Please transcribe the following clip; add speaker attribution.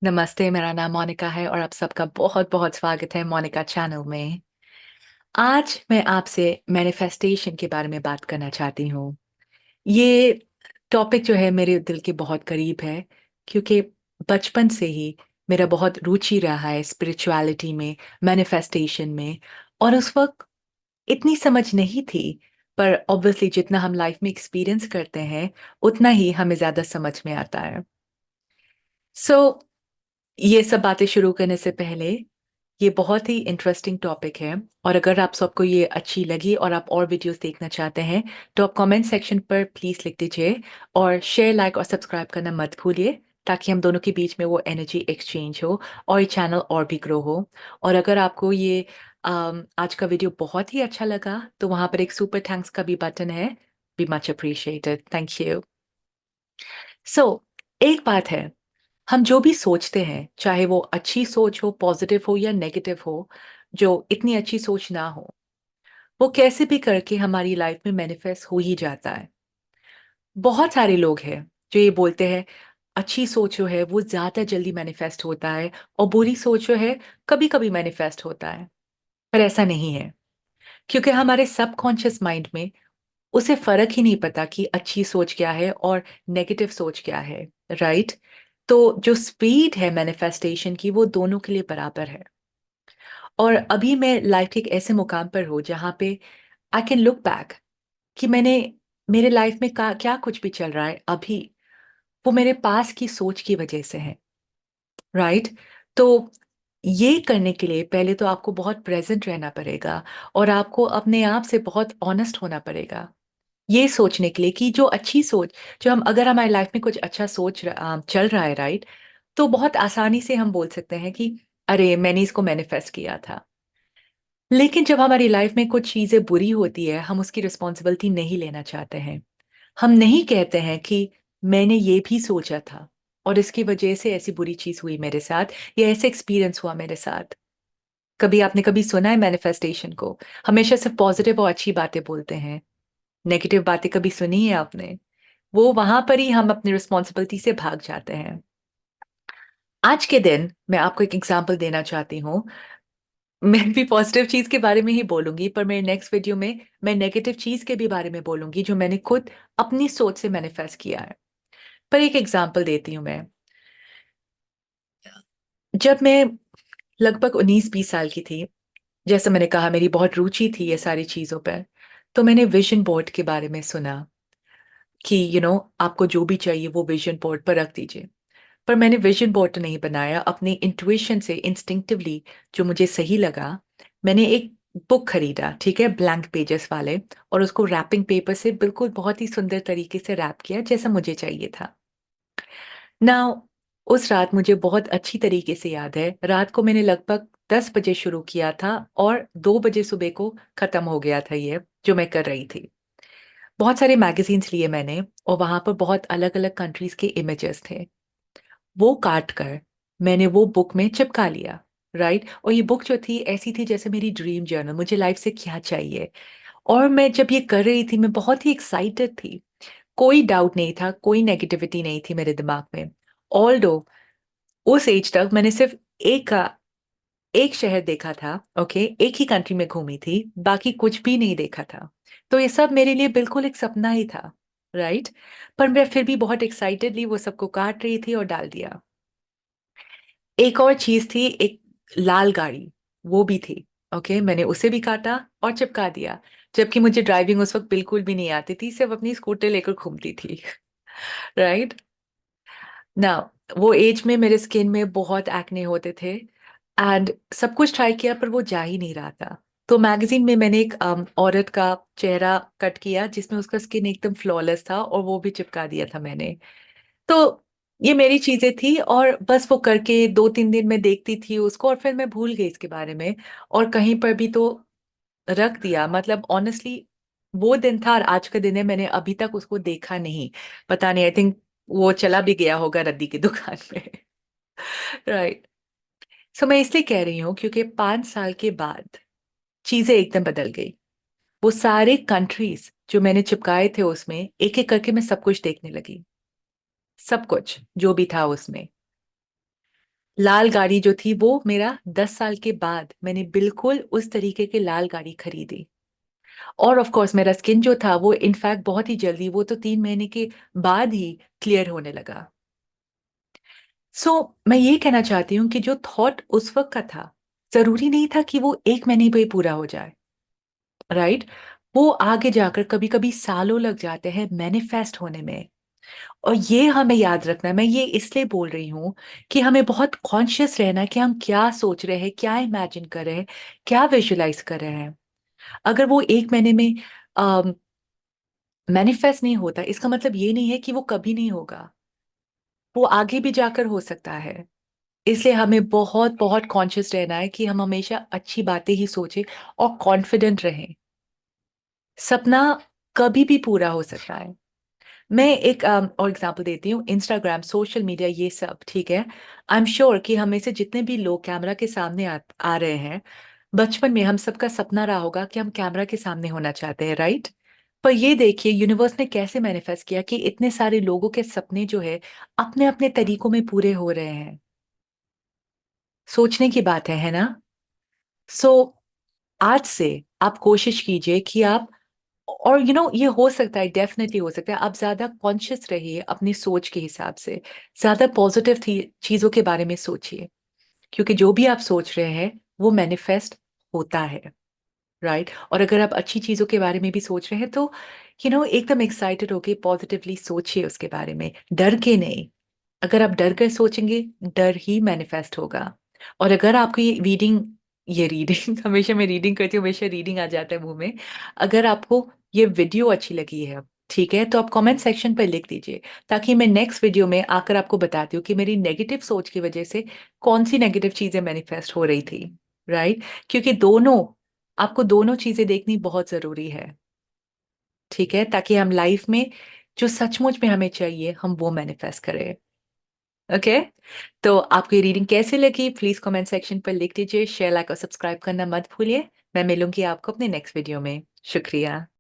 Speaker 1: नमस्ते, मेरा नाम मोनिका है और आप सबका बहुत-बहुत स्वागत है मोनिका चैनल में। आज मैं आपसे मैनिफेस्टेशन के बारे में बात करना चाहती हूँ। ये टॉपिक जो है मेरे दिल के बहुत करीब है क्योंकि बचपन से ही मेरा बहुत रुचि रहा है स्पिरिचुअलिटी में, मैनिफेस्टेशन में और उस वक़्त इतनी समझ नहीं थी, पर ऑब्वियसली जितना हम लाइफ़ में एक्सपीरियंस करते हैं, उतना ही हमें ज़्यादा समझ में आता है। सो ये सब बातें शुरू करने से पहले, ये बहुत ही इंटरेस्टिंग टॉपिक है और अगर आप सबको ये अच्छी लगी और आप और वीडियोस देखना चाहते हैं, तो आप कमेंट सेक्शन पर प्लीज़ लिख दीजिए और शेयर, लाइक और सब्सक्राइब करना मत भूलिए, ताकि हम दोनों के बीच में वो एनर्जी एक्सचेंज हो और ये चैनल और भी ग्रो हो। और अगर आपको ये आज का वीडियो बहुत ही अच्छा लगा, तो वहाँ पर एक सुपर थैंक्स का भी बटन है। Be much appreciated. Thank you. So एक बात है, हम जो भी सोचते हैं, चाहे वो अच्छी सोच हो, पॉज़िटिव हो या नेगेटिव हो, जो इतनी अच्छी सोच ना हो, वो कैसे भी करके हमारी लाइफ़ में मैनिफेस्ट हो ही जाता है। बहुत सारे लोग हैं जो ये बोलते हैं, अच्छी सोच जो है वो ज़्यादा जल्दी मैनिफेस्ट होता है और बुरी सोच जो है कभी-कभी मैनिफेस्ट होता है। पर ऐसा नहीं है, क्योंकि हमारे सबकॉन्शियस माइंड में उसे फ़र्क ही नहीं पता कि अच्छी सोच क्या है और नेगेटिव सोच क्या है, राइट? तो जो स्पीड है मैनिफेस्टेशन की वो दोनों के लिए बराबर है। और अभी मैं लाइफ़ के एक ऐसे मुकाम पर हूँ जहाँ पे आई कैन लुक बैक कि मैंने मेरे लाइफ़ में का क्या कुछ भी चल रहा है अभी, वो मेरे पास की सोच की वज़ह से है, राइट? तो ये करने के लिए पहले तो आपको बहुत प्रेज़ेंट रहना पड़ेगा और आपको अपने आप से बहुत ऑनेस्ट होना पड़ेगा। ये सोचने के लिए कि जो अच्छी सोच जो हम अगर हमारी लाइफ में कुछ अच्छा चल रहा है, राइट? तो बहुत आसानी से हम बोल सकते हैं कि अरे! मैंने इसको मैनिफेस्ट किया था। लेकिन जब हमारी लाइफ में कुछ चीज़ें बुरी होती है, हम उसकी रिस्पॉन्सिबिलिटी नहीं लेना चाहते हैं। हम नहीं कहते हैं कि मैंने ये भी सोचा था और इसकी वजह से ऐसी बुरी चीज़ हुई मेरे साथ या ऐसे एक्सपीरियंस हुआ मेरे साथ। कभी सुना है मैनिफेस्टेशन को? हमेशा सिर्फ़ पॉज़िटिव और अच्छी बातें बोलते हैं। नेगेटिव बातें कभी सुनी है आपने? वो वहाँ पर ही हम अपनी रिस्पॉन्सिबिलिटी से भाग जाते हैं। आज के दिन मैं आपको एक एग्ज़ाम्पल देना चाहती हूँ। मैं भी पॉज़िटिव चीज़ के बारे में ही बोलूँगी, पर मेरे नेक्स्ट वीडियो में मैं नेगेटिव चीज़ के भी बारे में बोलूँगी, जो मैंने खुद अपनी सोच से मैनिफेस्ट किया है। पर एक एग्ज़ाम्पल देती हूँ मैं। जब मैं लगभग 19-20 साल की थी, जैसा मैंने कहा मेरी बहुत रुचि थी ये सारी चीज़ों पर, तो मैंने विज़न बोर्ड के बारे में सुना कि आपको जो भी चाहिए वो विज़न बोर्ड पर रख दीजिए। पर मैंने विज़न बोर्ड नहीं बनाया, अपनी इंट्यूइशन से इंस्टिंक्टिवली जो मुझे सही लगा, मैंने एक बुक खरीदा, ठीक है? ब्लैंक पेजेस वाले और उसको रैपिंग पेपर से बिल्कुल बहुत ही सुंदर तरीके से रैप किया जैसा मुझे चाहिए था। नाउ उस रात मुझे बहुत अच्छी तरीके से याद है, रात को मैंने लगभग 10 बजे शुरू किया था और 2 बजे सुबह को खत्म हो गया था ये, जो मैं कर रही थी। बहुत सारे मैगज़ीन्स लिए मैंने और वहाँ पर बहुत अलग-अलग कंट्रीज़ के इमेजेस थे। वो काट कर मैंने वो बुक में चिपका लिया, राइट? और ये बुक जो थी ऐसी थी जैसे मेरी ड्रीम जर्नल, मुझे लाइफ़ से क्या चाहिए? और मैं जब ये कर रही थी मैं बहुत ही एक्साइटेड थी। कोई डाउट नहीं था, कोई नेगेटिविटी नहीं थी मेरे दिमाग में। ऑल्दो उस एज तक मैंने सिर्फ़ एक शहर देखा था, ओके? एक ही कंट्री में घूमी थी, बाकी कुछ भी नहीं देखा था। तो ये सब मेरे लिए बिल्कुल एक सपना ही था, राइट? पर मैं फिर भी बहुत एक्साइटेडली वो सबको काट रही थी और डाल दिया। एक और चीज़ थी, एक लाल गाड़ी, वो भी थी, ओके? मैंने उसे भी काटा और चिपका दिया, जबकि मुझे ड्राइविंग उस वक़्त बिल्कुल भी नहीं आती थी, सिर्फ़ अपनी स्कूटर लेकर घूमती थी, राइट? नाउ वो एज में मेरे स्किन में बहुत एक्ने होते थे एंड सब कुछ ट्राई किया पर वो जा ही नहीं रहा था। तो मैगज़ीन में मैंने एक औरत का चेहरा कट किया जिसमें उसका स्किन एकदम फ्लॉलेस था और वो भी चिपका दिया था मैंने। तो ये मेरी चीज़ें थी और बस वो करके 2-3 दिन मैं देखती थी उसको और फिर मैं भूल गई इसके बारे में और कहीं पर भी तो रख दिया। मतलब ऑनेस्टली वो दिन था और आज का दिन है, मैंने अभी तक उसको देखा नहीं। पता नहीं, आई थिंक वो चला भी गया होगा रद्दी की दुकान में। राइट। सो मैं इसलिए कह रही हूँ क्योंकि 5 साल के बाद चीज़ें एकदम बदल गई। वो सारे कंट्रीज़ जो मैंने चिपकाए थे उसमें, एक-एक करके मैं सब कुछ देखने लगी। सब कुछ, जो भी था उसमें। लाल गाड़ी जो थी वो मेरा 10 साल के बाद मैंने बिल्कुल उस तरीके की लाल गाड़ी खरीदी। और ऑफ कोर्स मेरा स्किन जो था वो इनफैक्ट बहुत ही जल्दी, वो तो 3 महीने के बाद ही क्लियर होने लगा। सो मैं ये कहना चाहती हूँ कि जो थॉट उस वक़्त का था, ज़रूरी नहीं था कि वो 1 महीने पे ही पूरा हो जाए, राइट? वो आगे जाकर कभी-कभी सालों लग जाते हैं मैनिफेस्ट होने में। और ये हमें याद रखना है, मैं ये इसलिए बोल रही हूँ कि हमें बहुत कॉन्शियस रहना है कि हम क्या सोच रहे हैं, क्या इमेजिन कर रहे हैं, क्या विजुअलाइज़ कर रहे हैं। अगर वो 1 महीने में अ, मैनिफेस्ट नहीं होता, इसका मतलब ये नहीं है कि वो कभी नहीं होगा। वो आगे भी जाकर हो सकता है। इसलिए हमें बहुत-बहुत कॉन्शियस रहना है कि हम हमेशा अच्छी बातें ही सोचें और कॉन्फिडेंट रहें। सपना कभी भी पूरा हो सकता है। मैं एक और एग्ज़ाम्पल देती हूँ, इंस्टाग्राम, सोशल मीडिया ये सब, ठीक है? आई एम श्योर कि हम में से जितने भी लोग कैमरा के सामने आ रहे हैं, बचपन में हम सबका सपना रहा होगा कि हम कैमरा के सामने होना चाहते हैं, राइट? पर ये देखिए यूनिवर्स ने कैसे मैनिफेस्ट किया कि इतने सारे लोगों के सपने जो है, अपने-अपने तरीकों में पूरे हो रहे हैं। सोचने की बात है ना? सो आज से आप कोशिश कीजिए कि आप, और ये हो सकता है, डेफ़िनिटली हो सकता है, आप ज़्यादा कॉन्शियस रहिए अपनी सोच के हिसाब से। ज़्यादा पॉज़िटिव थी चीज़ों के बारे में सोचिए, क्योंकि जो भी आप सोच रहे हैं, वो मैनिफेस्ट होता है, राइट? और अगर आप अच्छी चीज़ों के बारे में भी सोच रहे हैं तो एकदम एक्साइटेड होके पॉज़िटिवली सोचिए उसके बारे में, डर के नहीं। अगर आप डर कर सोचेंगे, डर ही मैनिफेस्ट होगा। और अगर आपको ये रीडिंग हमेशा मैं रीडिंग करती हूँ, हमेशा रीडिंग आ जाता है मुँह में। अगर आपको ये वीडियो अच्छी लगी है, ठीक है? तो आप कमेंट सेक्शन पर लिख दीजिए, ताकि मैं नेक्स्ट वीडियो में आकर आपको बताती हूँ कि मेरी नेगेटिव सोच की वज़ह से कौन-सी नेगेटिव चीज़ें मैनिफेस्ट हो रही थी, राइट? क्योंकि आपको दोनों चीज़ें देखनी बहुत ज़रूरी है, ठीक है? ताकि हम लाइफ़ में जो सचमुच में हमें चाहिए, हम वो मैनिफेस्ट करें। ओके? तो आपको ये रीडिंग कैसी लगी प्लीज़ कमेंट सेक्शन पर लिख दीजिए, शेयर, लाइक और सब्सक्राइब करना मत भूलिए। मैं मिलूँगी आपको अपने नेक्स्ट वीडियो में। शुक्रिया।